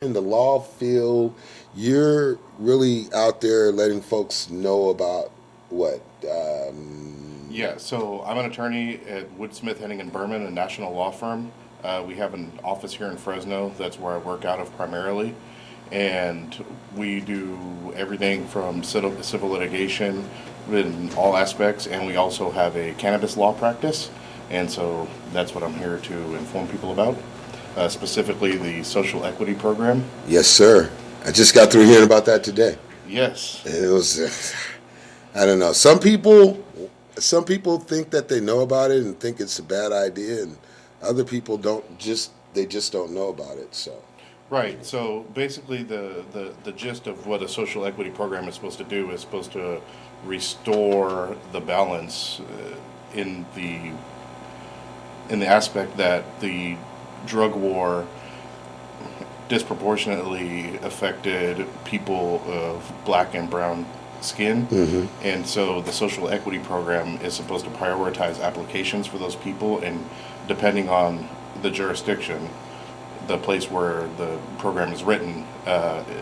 in the law field, you're really out there letting folks know about what? Yeah, so I'm an attorney at Woodsmith Henning and Berman, a national law firm. We have an office here in Fresno. That's where I work out of primarily. And we do everything from civil litigation in all aspects, and we also have a cannabis law practice. And so that's what I'm here to inform people about, specifically the social equity program. Yes, sir. I just got through hearing about that today. Yes. And it was, I don't know. Some people think that they know about it and think it's a bad idea, and other people don't. They just don't know about it. So, Right. So basically, the gist of what a social equity program is supposed to do is supposed to restore the balance in the aspect that the drug war disproportionately affected people of black and brown skin. And so the social equity program is supposed to prioritize applications for those people, and depending on the jurisdiction, the place where the program is written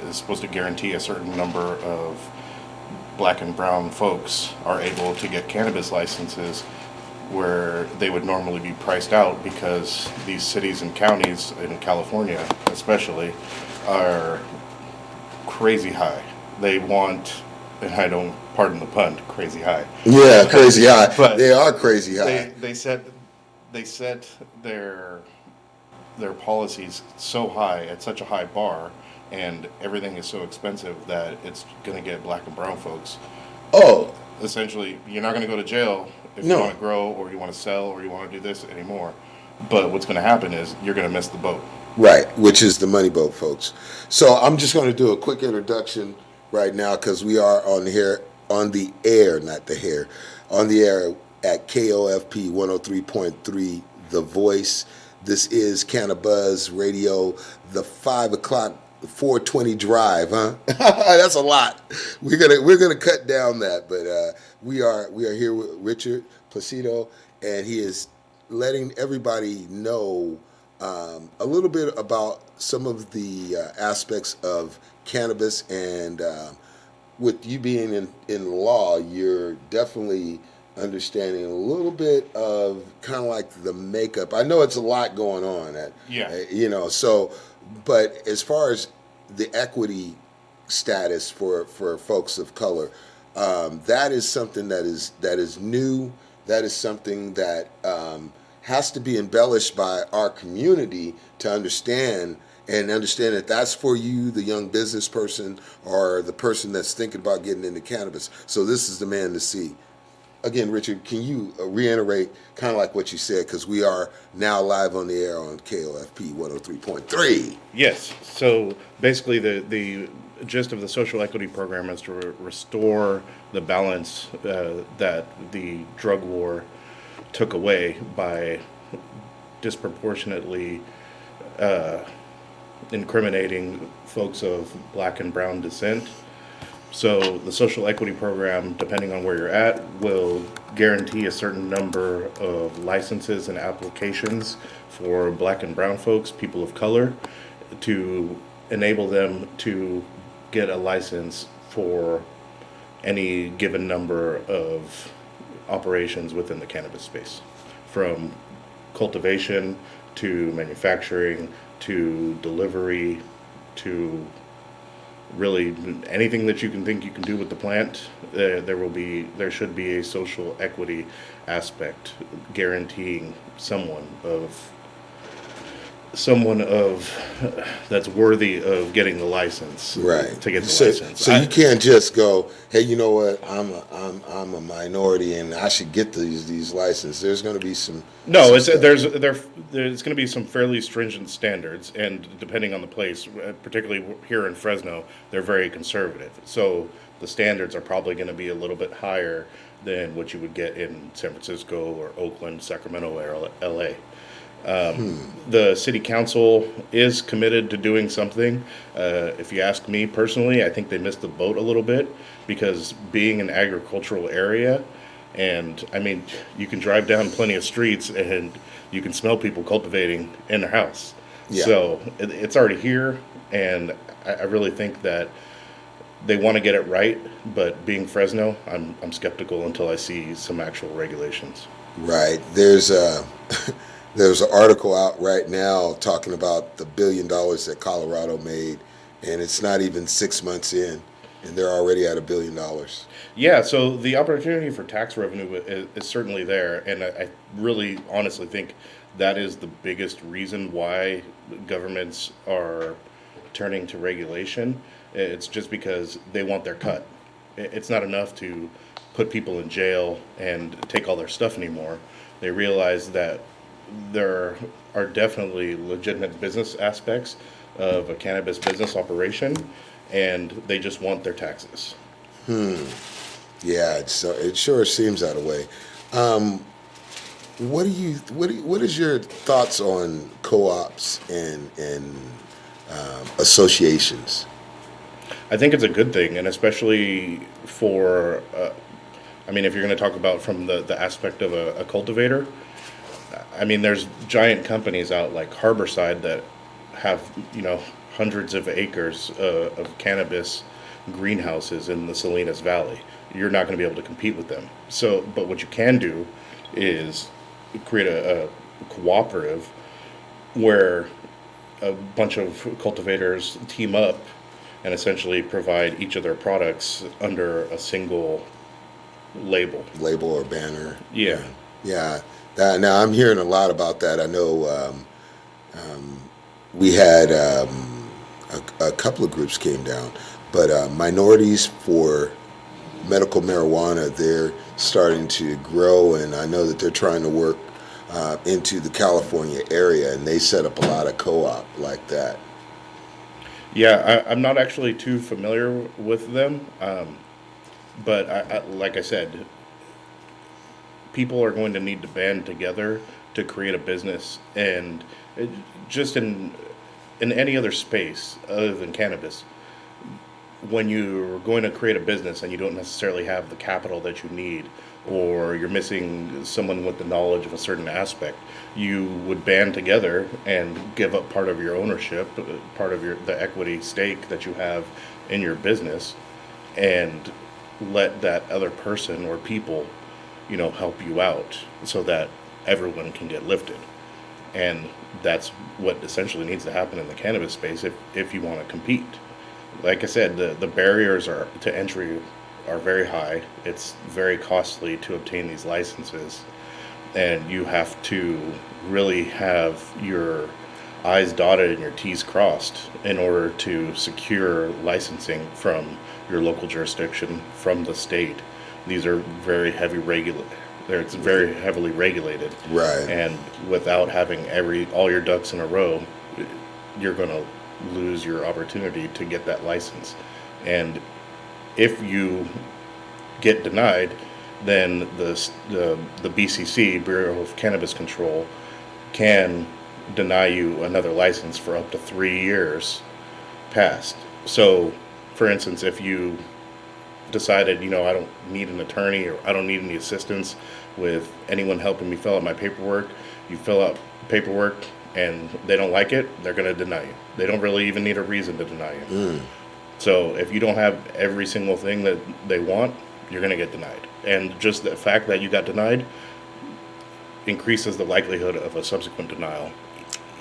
is supposed to guarantee a certain number of black and brown folks are able to get cannabis licenses where they would normally be priced out, because these cities and counties in California especially are crazy high. They want, and I don't, pardon the pun, crazy high. yeah, crazy high. But They are crazy they high. they set they set their policies so high, at such a high bar, and everything is so expensive that it's going to get black and brown folks. Oh, Essentially, you're not going to go to jail if you no. want to grow or you want to sell or you want to do this anymore. But what's going to happen is you're going to miss the boat. Right, which is the money boat, folks. So I'm just going to do a quick introduction right now because we are on the air, not the hair, on the air at KOFP 103.3, The Voice. This is Cannabuzz Radio, the 5 o'clock 420 drive, huh? That's a lot. We're gonna cut down that, but we are here with Richard Placido, and he is letting everybody know a little bit about some of the aspects of cannabis. And with you being in law, you're definitely understanding a little bit of kind of like the makeup. I know it's a lot going on, Yeah. so, but as far as the equity status for folks of color, that is something that is new. That is something that has to be embellished by our community to understand that that's for you, the young business person or the person that's thinking about getting into cannabis. So this is the man to see. Again, Richard, can you reiterate kind of like what you said, because we are now live on the air on KOFP 103.3. Yes. So basically, the gist of the social equity program is to restore the balance that the drug war took away by disproportionately incriminating folks of black and brown descent. So the social equity program, depending on where you're at, will guarantee a certain number of licenses and applications for black and brown folks, people of color, to enable them to get a license for any given number of operations within the cannabis space, from cultivation to manufacturing to delivery to really anything that you can think you can do with the plant. There should be a social equity aspect guaranteeing someone of that's worthy of getting the license, Right. to get the So, license. so you can't just go, hey, you know what? I'm a minority and I should get these licenses. There's going to be No, some it's stuff. there's going to be some fairly stringent standards, and depending on the place, particularly here in Fresno, they're very conservative. So the standards are probably going to be a little bit higher than what you would get in San Francisco or Oakland, Sacramento, or LA. The city council is committed to doing something. If you ask me personally, I think they missed the boat a little bit, because being an agricultural area, and I mean, you can drive down plenty of streets and you can smell people cultivating in their house. Yeah. So it's already here, and I really think that they want to get it right. But being Fresno, I'm skeptical until I see some actual regulations. Right. There's a there's an article out right now talking about the $1 billion that Colorado made, and it's not even 6 months in, and they're already at $1 billion. Yeah, so the opportunity for tax revenue is certainly there, and I really honestly think that is the biggest reason why governments are turning to regulation. It's just because they want their cut. It's not enough to put people in jail and take all their stuff anymore. They realize that there are definitely legitimate business aspects of a cannabis business operation, and they just want their taxes. Yeah, it sure seems that way. Um, what is your thoughts on co-ops and associations? I think it's a good thing, and especially for, I mean, if you're going to talk about from the aspect of a cultivator, I mean, there's giant companies out like Harborside that have, hundreds of acres of cannabis greenhouses in the Salinas Valley. You're not going to be able to compete with them. So, but what you can do is create a cooperative where a bunch of cultivators team up and essentially provide each of their products under a single label. Label or banner? Yeah. Yeah. Now I'm hearing a lot about that. I know we had a couple of groups came down, but minorities for medical marijuana, they're starting to grow, and I know that they're trying to work into the California area, and they set up a lot of co-op like that. Yeah, I'm not actually too familiar with them, but like I said, people are going to need to band together to create a business, and it, just in any other space other than cannabis, when you're going to create a business and you don't necessarily have the capital that you need, or you're missing someone with the knowledge of a certain aspect, you would band together and give up part of your ownership, part of the equity stake that you have in your business, and let that other person or people, help you out so that everyone can get lifted. And that's what essentially needs to happen in the cannabis space if you want to compete. Like I said, the barriers to entry are very high. It's very costly to obtain these licenses, and you have to really have your I's dotted and your T's crossed in order to secure licensing from your local jurisdiction, from the state. These are very it's very heavily regulated. Right. And without having all your ducks in a row, you're going to lose your opportunity to get that license. And if you get denied, then the BCC, Bureau of Cannabis Control, can deny you another license for up to 3 years past. So, for instance, if you decided, I don't need an attorney, or I don't need any assistance with anyone helping me fill out my paperwork, you fill out paperwork and they don't like it, they're going to deny you. They don't really even need a reason to deny you. So if you don't have every single thing that they want, you're going to get denied. And just the fact that you got denied increases the likelihood of a subsequent denial,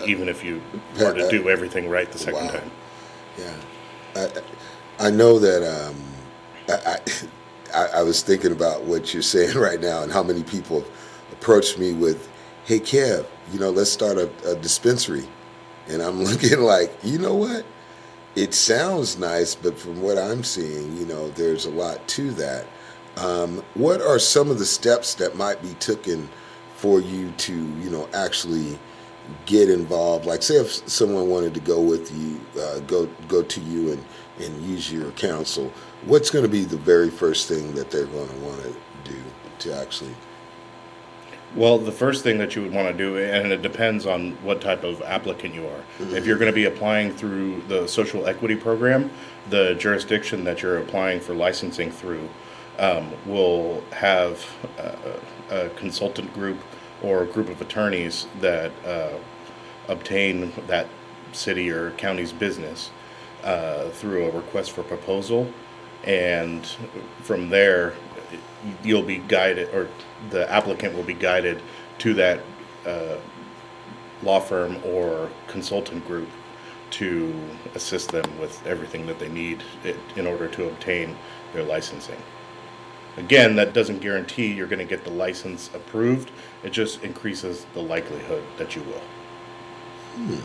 even if you were to do everything right the second Wow. time. Yeah. I know that I was thinking about what you're saying right now and how many people have approached me with, hey, Kev, let's start a dispensary. And I'm looking like, you know what? It sounds nice, but from what I'm seeing, there's a lot to that. What are some of the steps that might be taken for you to, actually get involved? Like, say if someone wanted to go with you, go to you and use your counsel, what's going to be the very first thing that they're going to want to do to actually? Well, the first thing that you would want to do, and it depends on what type of applicant you are. If you're going to be applying through the social equity program, the jurisdiction that you're applying for licensing through will have a consultant group or a group of attorneys that obtain that city or county's business through a request for proposal, and from there you'll be guided, or the applicant will be guided to that law firm or consultant group to assist them with everything that they need in order to obtain their licensing. Again, that doesn't guarantee you're going to get the license approved. It just increases the likelihood that you will.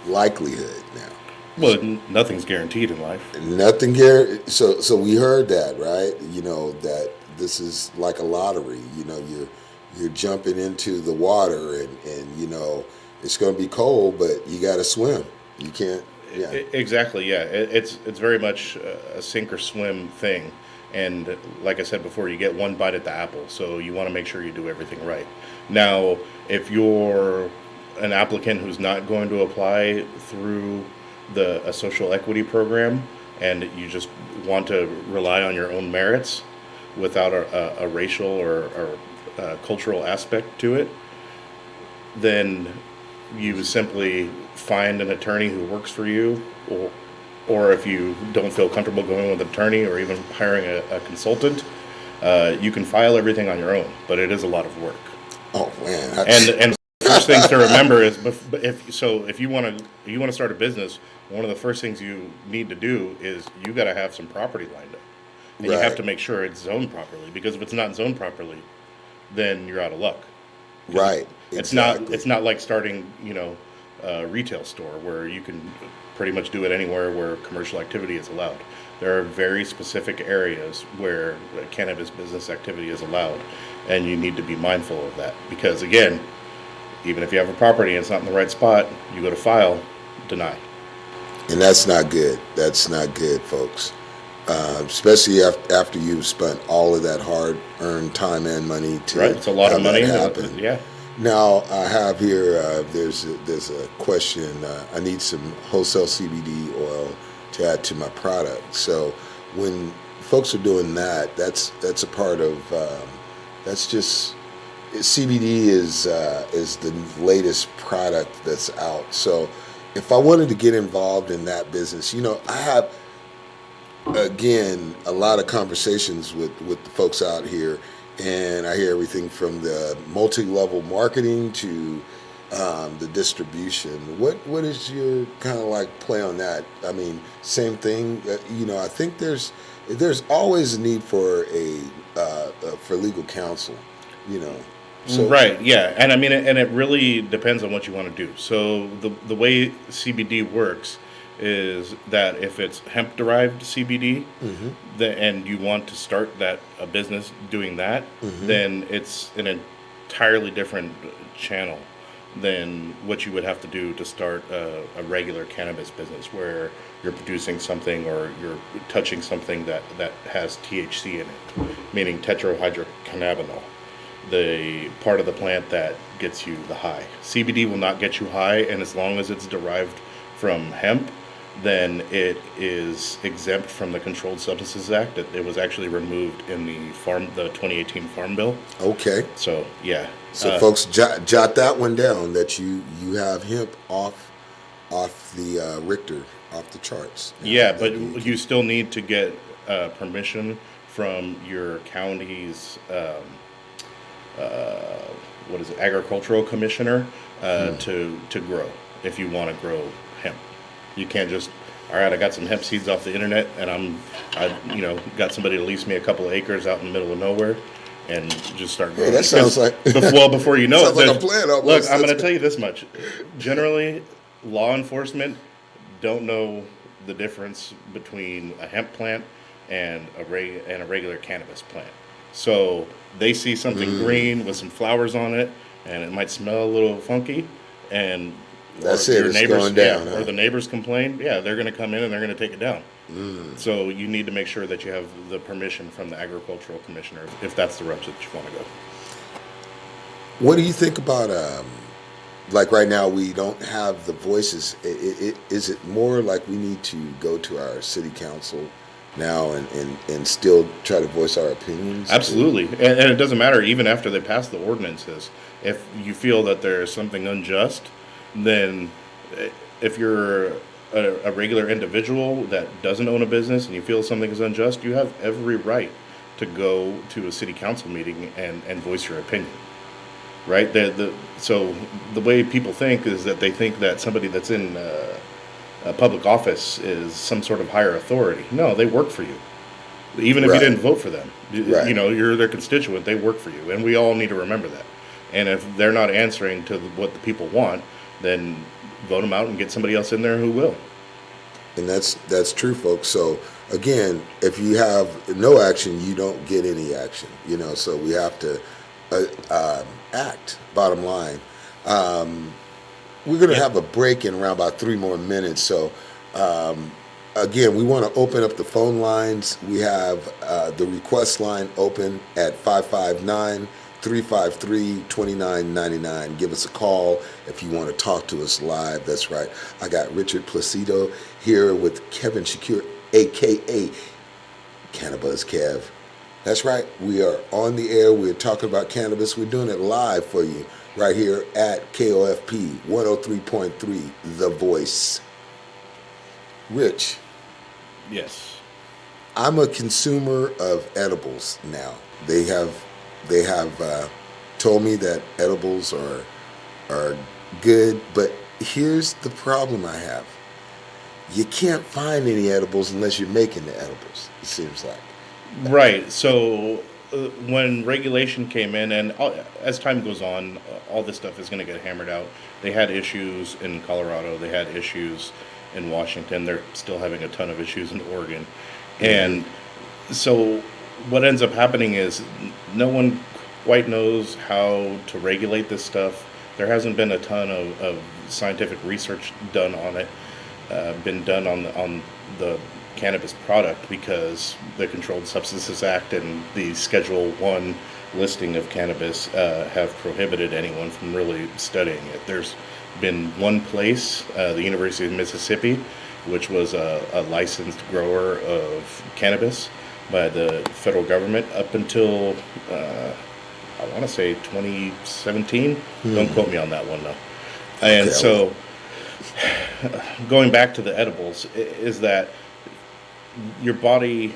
Likelihood now. Well, nothing's guaranteed in life. Nothing here. So we heard that, right? You know, that this is like a lottery. You know, you're jumping into the water, and you know it's going to be cold, but you got to swim. You can't. Yeah. Exactly. Yeah. It's very much a sink or swim thing. And like I said before, you get one bite at the apple. So you want to make sure you do everything right. Now, if you're an applicant who's not going to apply through a social equity program, and you just want to rely on your own merits without a racial or cultural aspect to it, then you simply find an attorney who works for you, or if you don't feel comfortable going with an attorney or even hiring a consultant, you can file everything on your own, but it is a lot of work. Oh man. And first things to remember is if you want to start a business, one of the first things you need to do is you got to have some property lined up, and you have to make sure it's zoned properly, because if it's not zoned properly, then you're out of luck. Right. Exactly. It's not like starting, a retail store where you can pretty much do it anywhere where commercial activity is allowed. There are very specific areas where cannabis business activity is allowed, and you need to be mindful of that, because again, even if you have a property and it's not in the right spot, you go to file, deny. And that's not good. That's not good, folks. Especially after you've spent all of that hard-earned time and money to right. It's a lot of money. Happen. Yeah. Now I have here. There's a question. I need some wholesale CBD oil to add to my product. So when folks are doing that, that's a part of. That's just CBD is the latest product that's out. So if I wanted to get involved in that business, I have. Again, a lot of conversations with the folks out here, and I hear everything from the multi-level marketing to the distribution. What is your kind of like play on that? I mean, same thing. I think there's always a need for for legal counsel. So, right. Yeah, and I mean, and it really depends on what you want to do. So the way CBD works is that if it's hemp-derived CBD, and you want to start a business doing that, then it's an entirely different channel than what you would have to do to start a regular cannabis business, where you're producing something or you're touching something that has THC in it, meaning tetrahydrocannabinol, the part of the plant that gets you the high. CBD will not get you high, and as long as it's derived from hemp, then it is exempt from the Controlled Substances Act. It was actually removed in the 2018 Farm Bill. Okay. So yeah. So folks, jot that one down, that you have hemp off the Richter, off the charts. Yeah, but you still need to get permission from your county's agricultural commissioner to grow, if you want to grow hemp. You can't just, all right, I got some hemp seeds off the internet, and I got somebody to lease me a couple of acres out in the middle of nowhere, and just start growing. Hey, that sounds like before you know sounds it. Like a plan. Look, I'm going to tell you this much. Generally, law enforcement don't know the difference between a hemp plant and a regular cannabis plant. So they see something green with some flowers on it, and it might smell a little funky, and that's it. It's going down. Or the neighbors complain. Yeah, they're going to come in and they're going to take it down. So you need to make sure that you have the permission from the agricultural commissioner, if that's the route that you want to go. What do you think about like right now we don't have the voices? Is it more like we need to go to our city council now and still try to voice our opinions? Absolutely. And it doesn't matter, even after they pass the ordinances, if you feel that there's something unjust, then if you're a regular individual that doesn't own a business and you feel something is unjust, you have every right to go to a city council meeting and voice your opinion. Right? So the way people think is that they think that somebody that's in a public office is some sort of higher authority. No, they work for you. Even if you Right. didn't vote for them, Right. you're their constituent. They work for you, and we all need to remember that. And if they're not answering to what the people want, then vote them out and get somebody else in there who will. And that's true, folks. So again, if you have no action, you don't get any action. So we have to act. Bottom line, we're going to have a break in around about 3 more minutes. So again, we want to open up the phone lines. We have the request line open at 559-353-2999. Give us a call if you want to talk to us live. That's right. I got Richard Placido here with Kevin Shakur, a.k.a. Cannabis Kev. That's right. We are on the air. We're talking about cannabis. We're doing it live for you right here at KOFP 103.3, The Voice. Rich, Yes. I'm a consumer of edibles now. They have told me that edibles are good, but here's the problem I have. You can't find any edibles unless you're making the edibles, it seems like. Right. So when regulation came in, and as time goes on, all this stuff is going to get hammered out. They had issues in Colorado. They had issues in Washington. They're still having a ton of issues in Oregon. And so what ends up happening is no one quite knows how to regulate this stuff. There hasn't been a ton of scientific research done on it, been done on the cannabis product, because the Controlled Substances Act and the Schedule 1 listing of cannabis have prohibited anyone from really studying it. There's been one place, the University of Mississippi, which was a licensed grower of cannabis by the federal government up until, I want to say 2017. Don't quote me on that one, though. And Okay. so, going back to the edibles, is that your body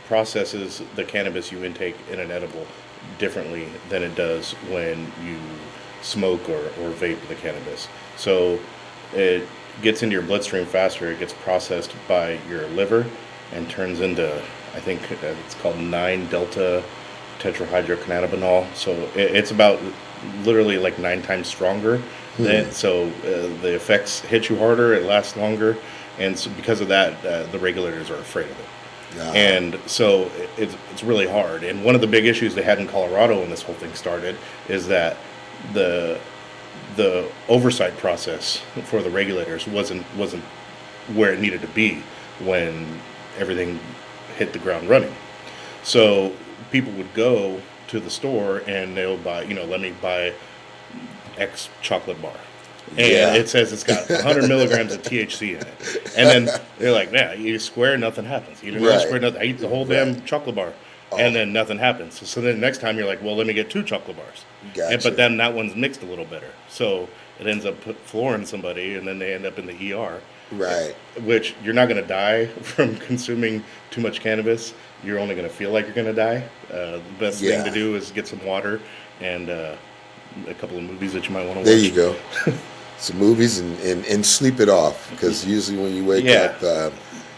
processes the cannabis you intake in an edible differently than it does when you smoke or vape the cannabis. So it gets into your bloodstream faster. It gets processed by your liver and turns into, I think it's called 9-delta tetrahydrocannabinol. So it's about literally like 9 times stronger. So the effects hit you harder, it lasts longer. And so because of that, the regulators are afraid of it. And so it's really hard. And one of the big issues they had in Colorado when this whole thing started is that the oversight process for the regulators wasn't where it needed to be when everything hit the ground running. So people would go to the store and they'll buy, let me buy X chocolate bar. And it says it's got 100 milligrams of THC in it. And then they're like, nah, you square, nothing happens. You don't square, nothing. I eat the whole damn chocolate bar. And then nothing happens. So then the next time you're like, well, let me get 2 chocolate bars. Gotcha. But then that one's mixed a little better. So it ends up flooring somebody, and then they end up in the ER. Right. Which you're not going to die from consuming too much cannabis. You're only going to feel like you're going to die. The best thing to do is get some water and a couple of movies that you might want to watch. There you go. Some movies and sleep it off, because usually when you wake up,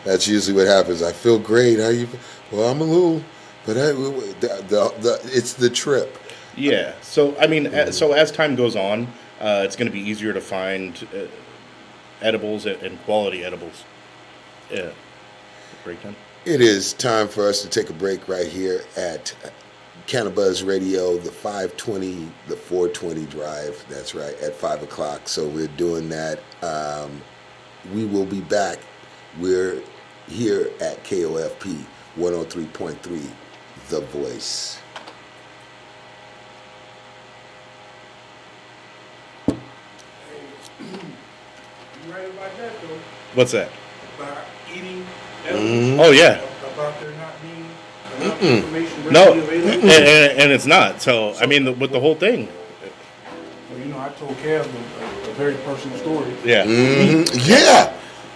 that's usually what happens. I feel great. How you? Well, I'm a little, but it's the trip. Yeah. So I mean, so as time goes on, it's going to be easier to find edibles and quality edibles. Yeah. Break time. It is time for us to take a break right here at Cannabis Radio, the 520, the 420 drive. That's right, at 5 o'clock. So we're doing that. We will be back. We're here at KOFP 103.3, The Voice. You right about that though, What's that? about eating edibles, Oh yeah. about there not being enough information No, readily available. and it's not. So I mean, with the whole thing. Well, I told Kev a very personal story. Yeah. Yeah,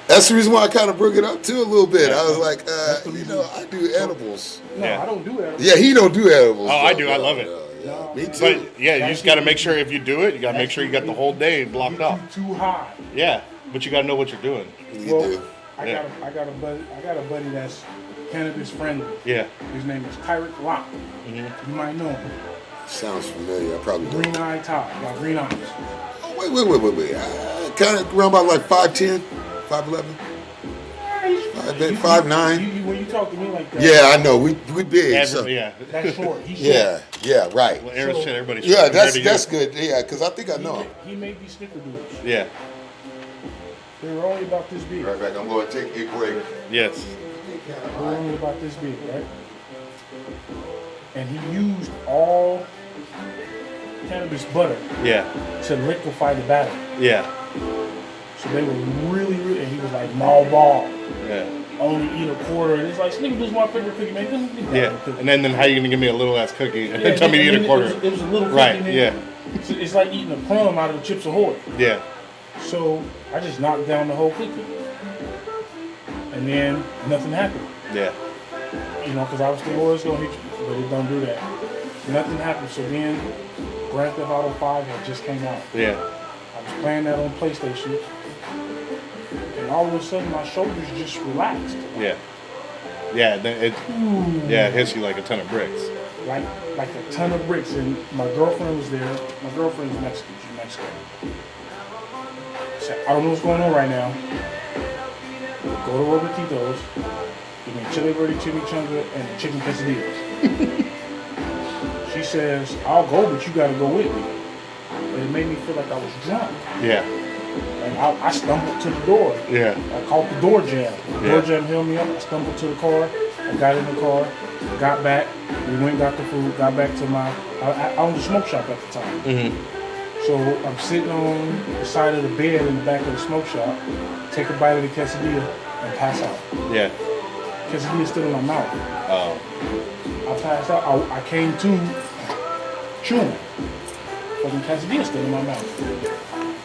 that's the reason why I kind of bring it up too a little bit. I was like, the you reason. know, I do edibles. No, Yeah. I don't do that. Yeah, he don't do edibles. Oh, I though. do. I love it. Yeah, No, me man. too. But yeah, you just got to make sure if you do it, you got to make sure you got the whole day blocked Get off. you too high. Yeah, but you got to know what you're doing. You Well, do. Yeah. I got a buddy that's cannabis friendly. Yeah. His name is Tyrant Locke. Mm-hmm. You might know him. Sounds familiar. I probably do. Green eye top. Got green eyes. Oh, wait. Kind of around about like 5'10", 5'11". You- 5'9". When you talk to me like that, Yeah, I know. We big. So. Yeah. that's short. He's short. Yeah, right. Well, Aaron's So- shit, everybody's Yeah, shit compared to that's you. good. Yeah, because I think I know him. He made these snickerdoodles. Yeah. They were only about this big. Right back. I'm going to take a break. Yes. They were only about this big, right? And he used all cannabis butter Yeah. to liquefy the batter. Yeah. So they were really, and he was like, "Mall ball, Yeah. only eat a quarter." And it's like, snickerdoodles my favorite cookie, man. Give me that Yeah. cookie. And then how you gonna give me a little ass cookie and Yeah, tell me to and eat a then quarter? It was a little cookie. Right, and then yeah. It's like eating a plum out of the Chips Ahoy. Yeah. So I just knocked down the whole cookie. And then nothing happened. Yeah. You know, because I was thinking, oh, it's going to hit you. But it don't do that. Nothing happened. So then Grand Theft Auto 5 had just came out. Yeah. I was playing that on PlayStation. And all of a sudden my shoulders just relaxed. Yeah. Yeah. Then it. Yeah. It hits you like a ton of bricks. Like a ton of bricks. And my girlfriend was there. My girlfriend is Mexican. She's Mexican. I said, I don't know what's going on right now. Go to Robertito's. Give me chili verde chimichanga and the chicken quesadillas. She says, I'll go, but you gotta go with me. But it made me feel like I was drunk. Yeah. And I stumbled to the door. Yeah. I caught the door jam. The Yeah. door jam held me up. I stumbled to the car. I got in the car. Got back. We went and got the food. Got back to I owned a smoke shop at the time. Mm-hmm. So I'm sitting on the side of the bed in the back of the smoke shop. Take a bite of the quesadilla and pass out. Yeah. Quesadilla still in my mouth. Oh. I passed out. I came to chewing. But the quesadilla still in my mouth.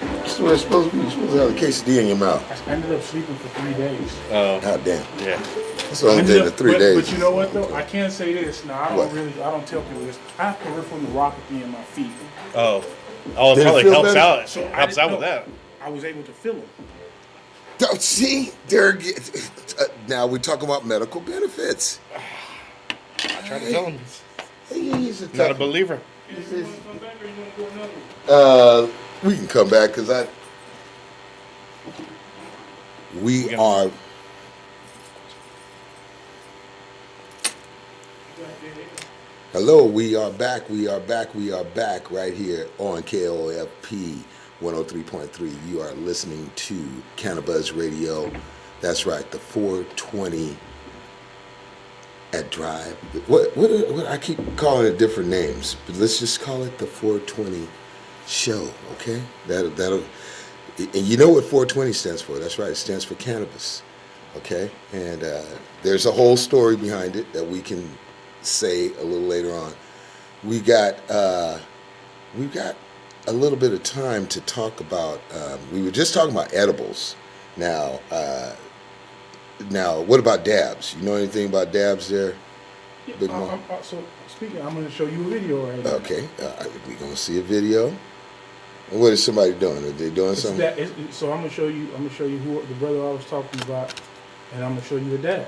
That's the way it's supposed to be. You're supposed to have a quesadilla in your mouth. I ended up sleeping for 3 days. Oh. God damn. Yeah. That's the only Ended thing up- in 3 but, days. But you know what though? I can't say this. Now I What? don't tell people this. I have peripheral neuropathy in my feet. Oh. Oh. It Did it probably feel helps better? out. So I Helps didn't out with know. that. I was able to feel them. Don't see, there. Now we're talking about medical benefits. I tried to tell him. He's a Not a tough. believer. You want to come back or you want to go another one? We can come back because we are. Hello, we are back. We are back right here on KOFP 103.3. You are listening to Cannabis Radio. That's right, the 420 at Drive. What I keep calling it different names, but let's just call it the 420 show, okay? That'll and you know what 420 stands for. That's right, it stands for cannabis. Okay? And there's a whole story behind it that we can say a little later on. We've got a little bit of time to talk about. We were just talking about edibles. Now, what about dabs? You know anything about dabs there? Big Mo? So speaking, I'm going to show you a video right now. Okay, we're gonna see a video. And what is somebody doing? Are they doing something? So I'm gonna show you. I'm gonna show you who the brother I was talking about, and I'm gonna show you a dad.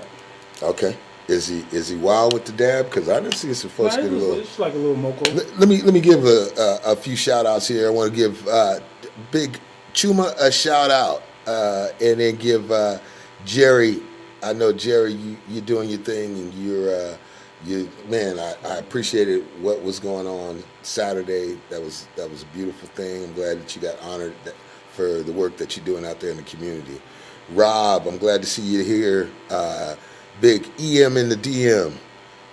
Okay. Is he wild with the dab? Because I didn't see some folks get a little. It's like a little moco. Let me give a few shout outs here. I want to give Big Chuma a shout out, and then give Jerry. I know Jerry, you're doing your thing, and man. I appreciated what was going on Saturday. That was a beautiful thing. I'm glad that you got honored for the work that you're doing out there in the community. Rob, I'm glad to see you here. Big EM in the DM.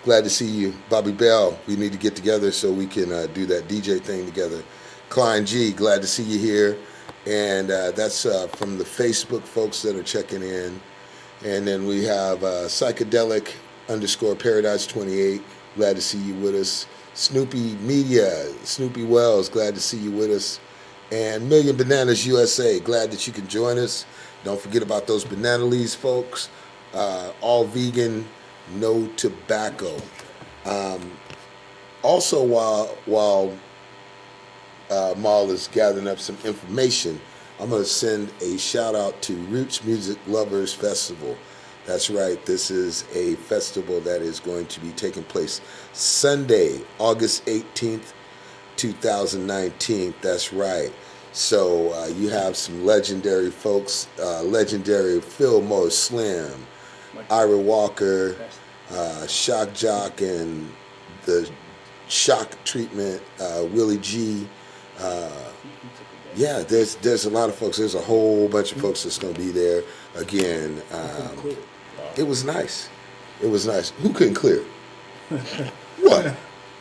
Glad to see you. Bobby Bell, we need to get together so we can do that DJ thing together. Klein G, glad to see you here. And that's from the Facebook folks that are checking in. And then we have psychedelic_paradise28. Glad to see you with us. Snoopy Media, Snoopy Wells, glad to see you with us. and Million Bananas USA. Glad that you can join us. Don't forget about those banana leaves, folks. All vegan, no tobacco. Also, while Maul is gathering up some information, I'm going to send a shout out to Roots Music Lovers Festival. That's right. This is a festival that is going to be taking place Sunday, August 18th, 2019. That's right. So you have some legendary folks, legendary Fillmore Slim, Ira Walker, Shock Jock, and the Shock Treatment, Willie G. Yeah, there's a lot of folks. There's a whole bunch of folks that's going to be there. Again, it was nice. It was nice. Who couldn't clear? What?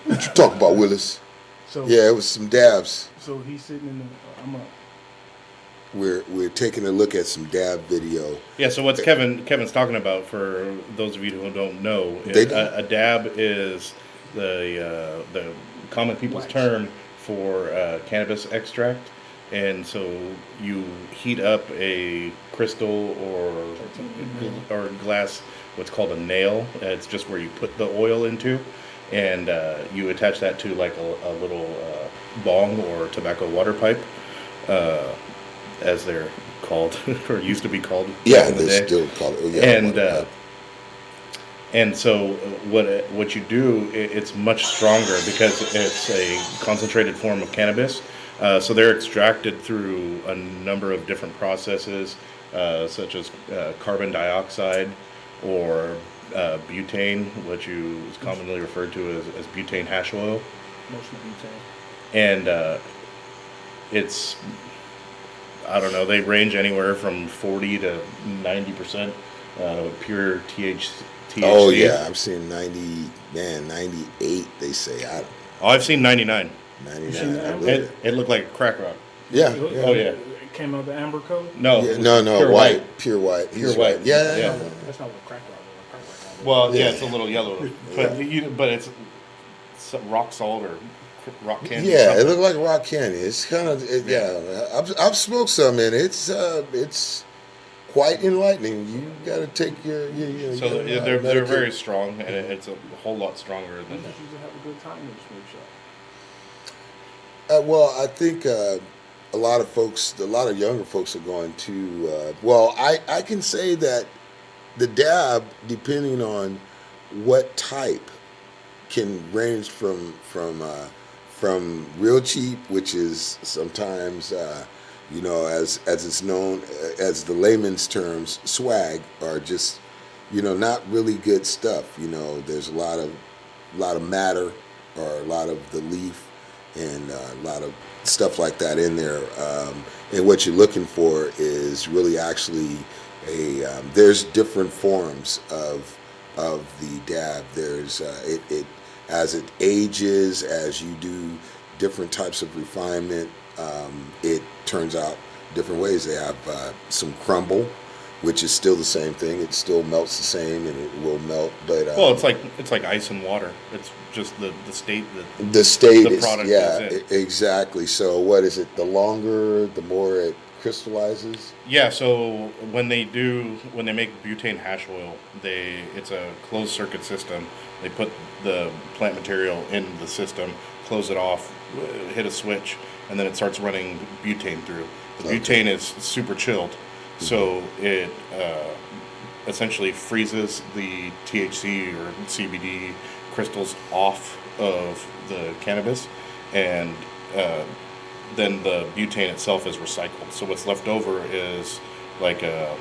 What you talking about, Willis? So Yeah, it was some dabs. So he's sitting in the. I'm up. We're taking a look at some dab video. Yeah, so what's Kevin's talking about, for those of you who don't know, They is don't. a dab is the common people's term for cannabis extract. And so you heat up a crystal or glass, what's called a nail. It's just where you put the oil into, and you attach that to like a little bong or tobacco water pipe, as they're called or used to be called. Yeah, back in the they day. still call it. Oh, yeah, And what- and so what you do, it's much stronger because it's a concentrated form of cannabis. So they're extracted through a number of different processes, such as carbon dioxide or butane, which is commonly referred to as butane hash oil. Mostly butane. And it's, I don't know, they range anywhere from 40 to 90% pure THC. oh yeah, I've seen 98. They say Oh, I've seen 99. 99. I believe It, it. it looked like crack rock. Yeah, Oh, yeah. It came out the Amber Code. No, yeah. No, pure white, pure white. He's Pure white. right. Yeah, Yeah. That's not what crack rock is. Crack rock is. Well, yeah, Yeah. it's a little yellow, but it's rock salt or rock candy. Yeah, it something. looked like rock candy. It's kind of yeah. I've smoked some, and it's quite enlightening. You got to take your. So they're very strong, and it's a whole lot stronger You than. just used to have a good time in the smoke shop. Well, I think a lot of younger folks are going to. Well, I can say that the dab, depending on what type, can range from real cheap, which is sometimes as it's known as the layman's terms, swag, or just not really good stuff. There's a lot of matter, or a lot of the leaf, and a lot of stuff like that in there. And what you're looking for is really actually there's different forms of the dab. There's it as it ages, as you do different types of refinement, it turns out different ways. They have some crumble, which is still the same thing. It still melts the same, and it will melt. But Well, it's like ice and water. It's just the state that the state the is, product yeah, is in. exactly. So what is it? The longer, the more it crystallizes. Yeah, so when they make butane hash oil, it's a closed circuit system. They put the plant material in the system, close it off, hit a switch, and then it starts running butane through. The butane is super chilled, so it essentially freezes the THC or CBD crystals off of the cannabis, and then the butane itself is recycled. So what's left over is like a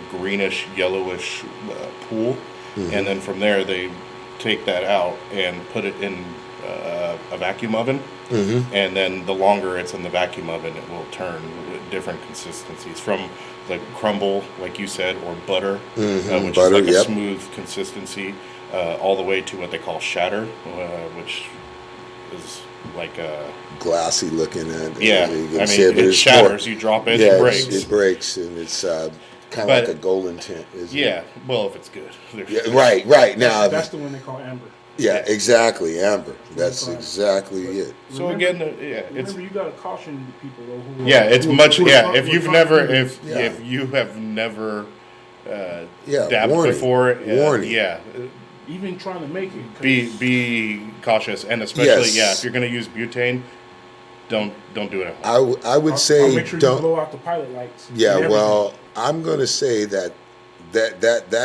greenish, yellowish pool, and then from there they take that out and put it in a vacuum oven, and then the longer it's in the vacuum oven, it will turn with different consistencies from the crumble, like you said, or butter, which Butter, is like yep. a smooth consistency, all the way to what they call shatter, which is like a Glassy looking, and yeah. you can I say mean, but it it's shatters. more- You drop it, yeah, it breaks. it breaks, and it's kind of But- like a golden tint. Isn't Yeah, well, if it's good. it? Yeah, right. Now, That's the one they call Amber. Yeah, exactly, amber. That's Right. exactly it. So Remember- again, yeah, it's Remember, you gotta caution people though. Who yeah, it's much who are yeah. trying- If who are you've trying to never do this. Yeah. if you have never Yeah, dabbed warning. before, Warning. yeah, Even trying to make it. 'cause be cautious, and especially Yes. if you're gonna use butane, don't do it at home. I would I'll say make sure you don't. blow out the pilot lights. and Yeah, everything. well, I'm going to say that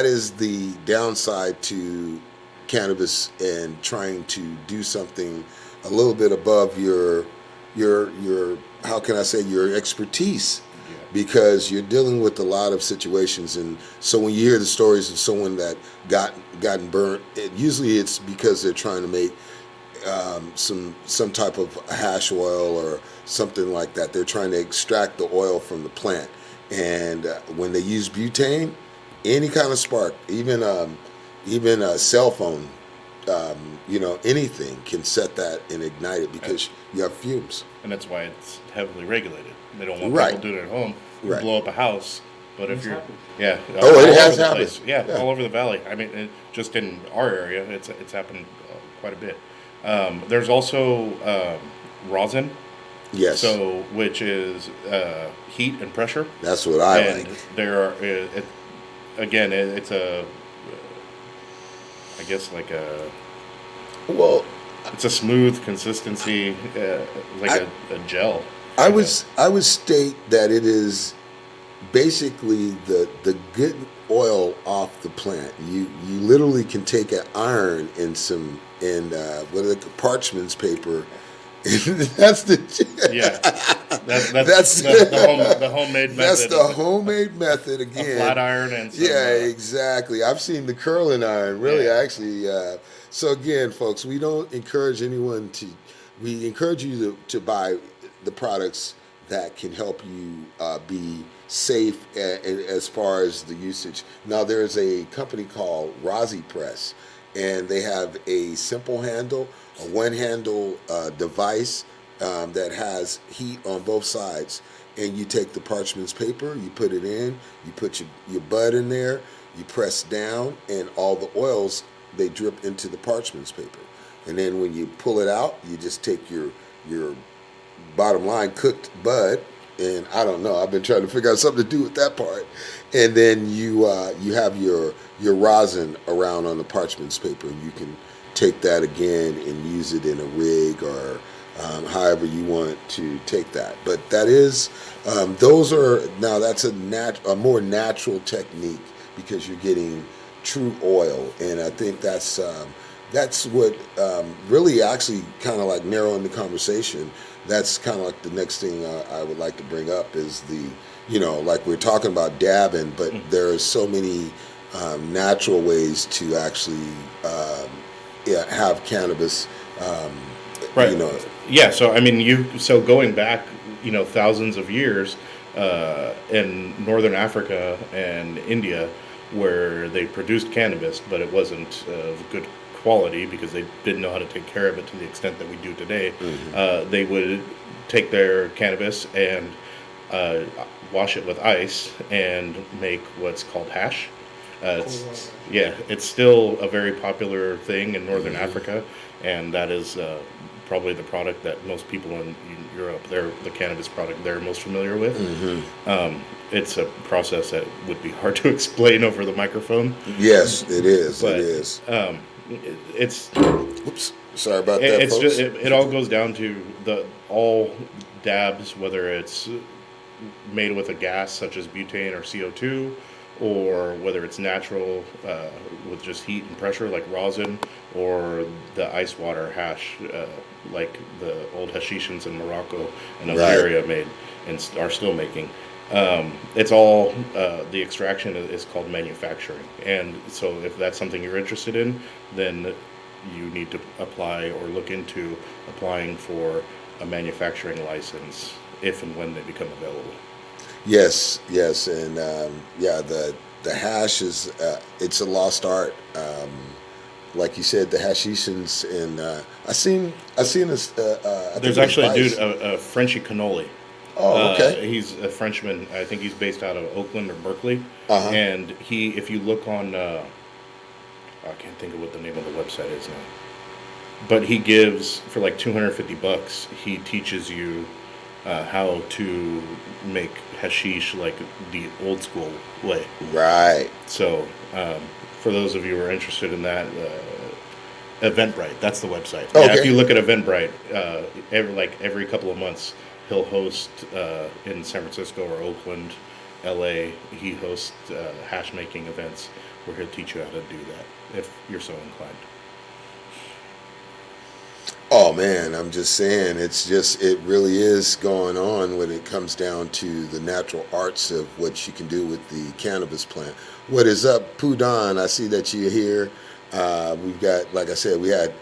is the downside to cannabis and trying to do something a little bit above your how can I say your expertise, because you're dealing with a lot of situations, and so when you hear the stories of someone that gotten burnt, usually it's because they're trying to make some type of hash oil or something like that. They're trying to extract the oil from the plant, and when they use butane, any kind of spark, even a cell phone, anything can set that and ignite it because you have fumes. And that's why it's heavily regulated. They don't want Right. people doing it at home. Right. Blow up a house. But if It's you're, happened. yeah, Oh, it all has over the happened. place. Yeah, Yeah. all over the valley. I mean, just in our area, it's happened quite a bit. There's also rosin, Yes, so which is heat and pressure. that's what I And like. there are, it's a, I guess like Well, it's a smooth consistency, like a gel. I would state that it is basically the good oil off the plant. You literally can take an iron and what are they, parchment's paper. That's the Yeah, that's That's- the homemade method. that's the homemade method a again. flat iron and some, Yeah, exactly. I've seen the curling iron. Really, Yeah. actually. So again, folks, we don't encourage anyone to. We encourage you to buy the products that can help you be safe as far as the usage. Now, there's a company called Rosie Press, and they have a simple handle, a one-handle device that has heat on both sides. And you take the parchment's paper, you put it in, you put your bud in there, you press down, and all the oils, they drip into the parchment's paper. And then when you pull it out, you just take your bottom line cooked bud, and I don't know, I've been trying to figure out something to do with that part. And then you have your rosin around on the parchment's paper, and you can take that again and use it in a rig or however you want to take that. But that is, those are, now that's a more natural technique because you're getting true oil. And I think that's what really actually kind of like narrowing the conversation. That's kind of like the next thing I would like to bring up is like we're talking about dabbing, but there are so many natural ways to actually have cannabis. Right. You know, Yeah, so I mean, so going back, thousands of years in northern Africa and India, where they produced cannabis, but it wasn't of good quality because they didn't know how to take care of it to the extent that we do today. They would take their cannabis and wash it with ice and make what's called hash. It's still a very popular thing in northern Africa, and that is probably the product that most people in Europe, the cannabis product they're most familiar with. It's a process that would be hard to explain over the microphone. yes, it is. But, it is. It's Oops, sorry about that, it's folks. just it all goes down to all dabs, whether it's made with a gas such as butane or CO2, or whether it's natural with just heat and pressure like rosin, or the ice water hash like the old Hashishans in Morocco and Algeria made and are still making. It's all the extraction is called manufacturing, and so if that's something you're interested in, then you need to apply or look into applying for a manufacturing license if and when they become available. Yes, and the hash is it's a lost art. Like you said, the Hashishans, and I seen this. There's actually a dude, a Frenchie Cannoli. Oh, okay. He's a Frenchman. I think he's based out of Oakland or Berkeley. Uh-huh. And if you look on, I can't think of what the name of the website is now. But he gives, for like $250, he teaches you how to make hashish like the old school way. Right. So, for those of you who are interested in that, Eventbrite, that's the website. Yeah, Okay. if you look at Eventbrite, every couple of months, he'll host in San Francisco or Oakland, LA. He hosts hash making events where he'll teach you how to do that if you're so inclined. Oh man, I'm just saying, it really is going on when it comes down to the natural arts of what you can do with the cannabis plant. What is up, Pudan? I see that you're here. We've got, like I said, we had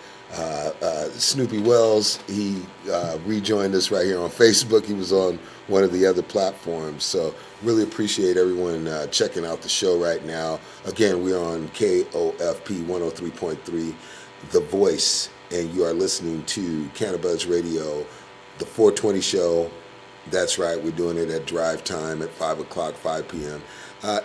Snoopy Wells. He rejoined us right here on Facebook. He was on one of the other platforms. So really appreciate everyone checking out the show right now. Again, we're on KOFP 103.3, The Voice, and you are listening to Cannabis Radio, the 420 show. That's right, we're doing it at drive time at 5 o'clock, 5 p.m.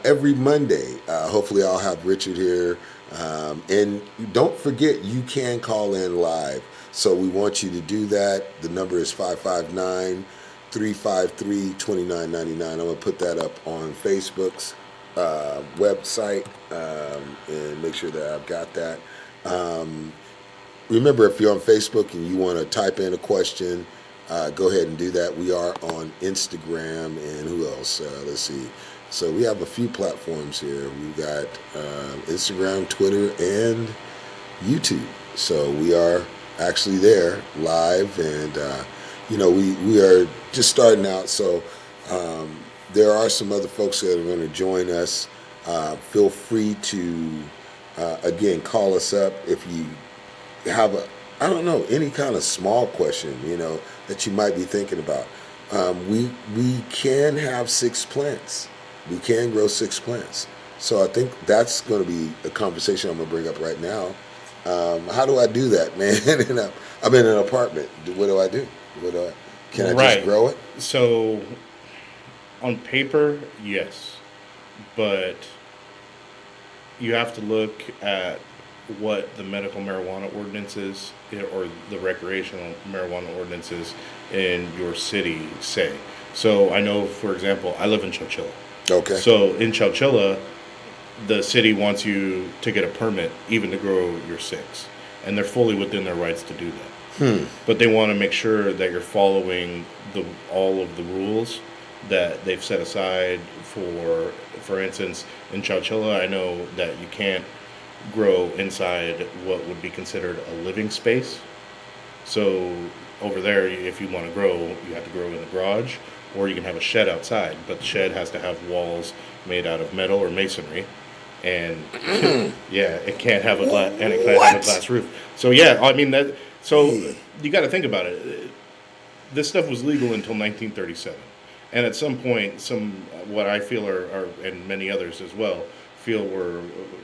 Every Monday. Hopefully I'll have Richard here. And don't forget, you can call in live. So we want you to do that. The number is 559-353-2999. I'm going to put that up on Facebook's website and make sure that I've got that. Remember, if you're on Facebook and you want to type in a question, go ahead and do that. We are on Instagram, and who else? Let's see. So we have a few platforms here. We've got Instagram, Twitter, and YouTube. So we are actually there live, and we are just starting out. So there are some other folks that are going to join us. Feel free to again call us up if you have any kind of small question, that you might be thinking about. We can have 6 plants. We can grow 6 plants. So I think that's going to be a conversation I'm going to bring up right now. How do I do that, man? And I'm in an apartment. What do I do? Can I just grow it? So on paper, yes. But you have to look at what the medical marijuana ordinances or the recreational marijuana ordinances in your city say. So I know, for example, I live in Chowchilla. Okay. So in Chowchilla, the city wants you to get a permit even to grow your 6. And they're fully within their rights to do that. But they want to make sure that you're following all of the rules that they've set aside for instance, in Chowchilla, I know that you can't grow inside what would be considered a living space. So over there, if you want to grow, you have to grow in the garage, or you can have a shed outside, but the shed has to have walls made out of metal or masonry, and yeah, it can't have a glass roof. So yeah, I mean that. So you got to think about it. This stuff was legal until 1937, and at some point, what I feel are and many others as well feel were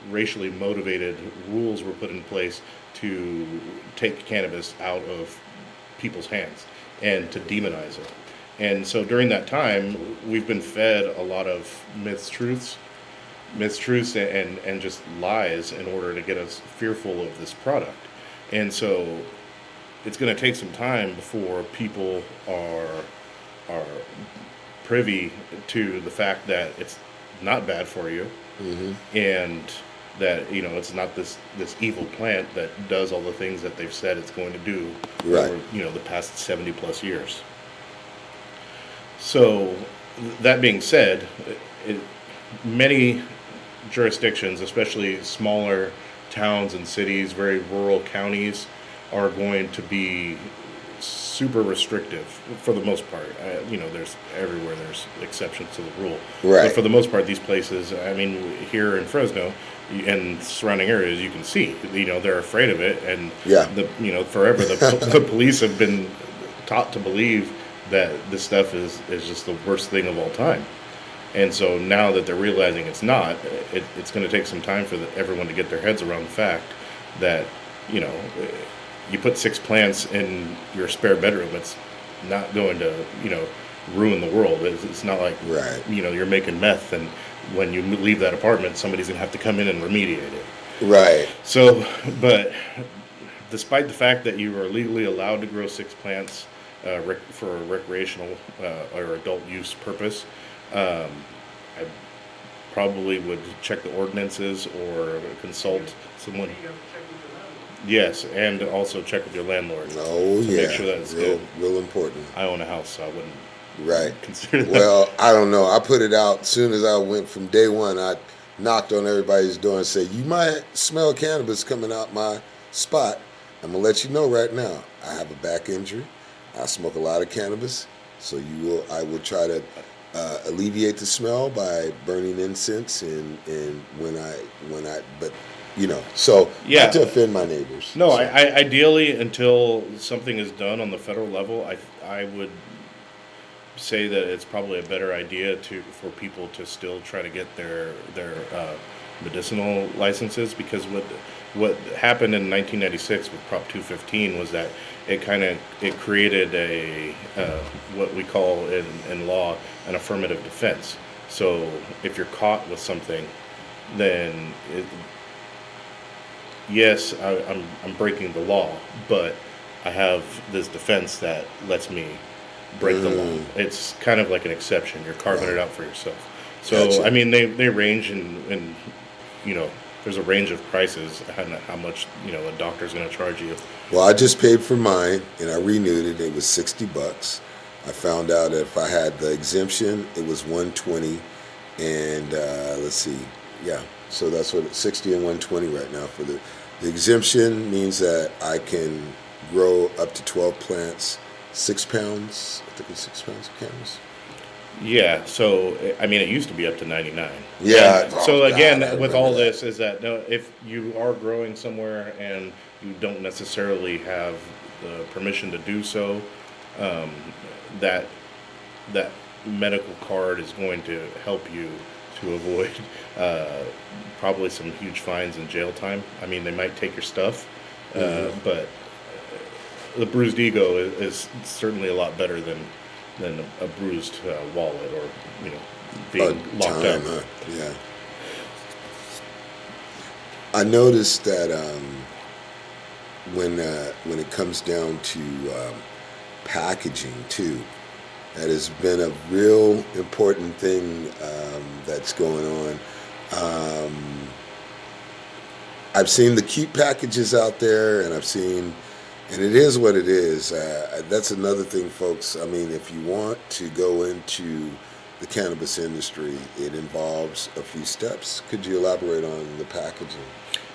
racially motivated rules were put in place to take cannabis out of people's hands and to demonize it. And so during that time, we've been fed a lot of truths and just lies in order to get us fearful of this product. And so it's going to take some time before people are privy to the fact that it's not bad for you, and that it's not this evil plant that does all the things that they've said it's going to do over the past 70 plus years. So that being said, many jurisdictions, especially smaller towns and cities, very rural counties, are going to be super restrictive for the most part. There's everywhere there's exceptions to the rule. Right. But for the most part, these places, I mean, here in Fresno and surrounding areas, you can see, they're afraid of it, and forever the police have been taught to believe that this stuff is just the worst thing of all time. And so now that they're realizing it's not, it's going to take some time for everyone to get their heads around the fact that, you put 6 plants in your spare bedroom, it's not going to, ruin the world. It's not like, you're making meth, and when you leave that apartment, somebody's going to have to come in and remediate it. Right. So, but despite the fact that you are legally allowed to grow 6 plants for a recreational or adult use purpose, I probably would check the ordinances or consult someone. Yes, and also check with your landlord. Oh, to yeah. make sure that it's real, good. real important. I own a house, so I wouldn't Right. consider that. Well, I don't know. I put it out as soon as I went from day one. I knocked on everybody's door and said, "You might smell cannabis coming out my spot. I'm gonna let you know right now. I have a back injury. I smoke a lot of cannabis, so I will try to alleviate the smell by burning incense and but so Yeah. not to offend my neighbors. No, So, I ideally, until something is done on the federal level, I would say that it's probably a better idea for people to still try to get their medicinal licenses, because what happened in 1996 with Prop 215 was that it created a what we call in law an affirmative defense. So if you're caught with something, then yes, I'm breaking the law, but I have this defense that lets me break the law. It's kind of like an exception. You're carving it out for yourself. So Gotcha. I mean, they range in there's a range of prices, how much a doctor's going to charge you. Well, I just paid for mine and I renewed it. It was $60. I found out that if I had the exemption, it was $120. And let's see, yeah. So that's what 60 and 120 right now for the exemption means that I can grow up to 12 plants, 6 pounds. I think it's 6 pounds of cannabis. Yeah, so I mean, it used to be up to 99. Yeah. And so Oh, again, God, I with remember all that. this, is that no, if you are growing somewhere and you don't necessarily have the permission to do so, that medical card is going to help you to avoid probably some huge fines and jail time. I mean, they might take your stuff, but the bruised ego is certainly a lot better than a bruised wallet or being locked Time, up. huh? Yeah. I noticed that when it comes down to packaging too, that has been a real important thing that's going on. I've seen the cute packages out there, and and it is what it is. That's another thing, folks. I mean, if you want to go into the cannabis industry, it involves a few steps. Could you elaborate on the packaging?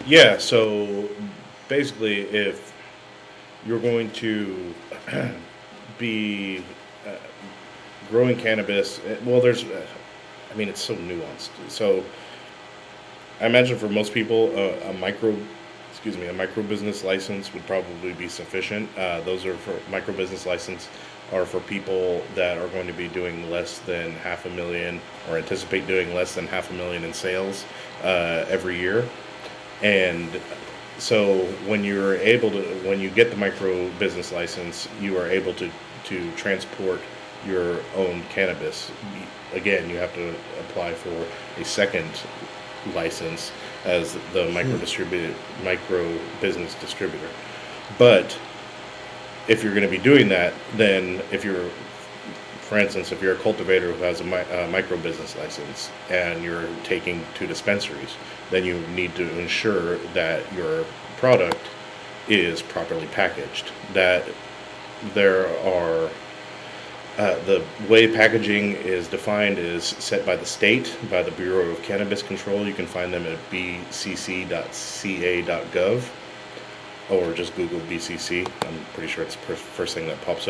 Yeah, so basically, if you're going to be growing cannabis, well, I mean, it's so nuanced. So I imagine for most people, a micro business license would probably be sufficient. Those are for micro business license are for people that are going to be doing less than $500,000 or anticipate doing less than $500,000 in sales every year. And so when you get the micro business license, you are able to transport your own cannabis. Again, you have to apply for a second license as the micro business distributor. But if you're going to be doing that, then for instance, if you're a cultivator who has a micro business license and you're taking to dispensaries, then you need to ensure that your product is properly packaged. That there are the way packaging is defined is set by the state, by the Bureau of Cannabis Control. You can find them at bcc.ca.gov or just Google BCC. I'm pretty sure it's the first thing that pops up.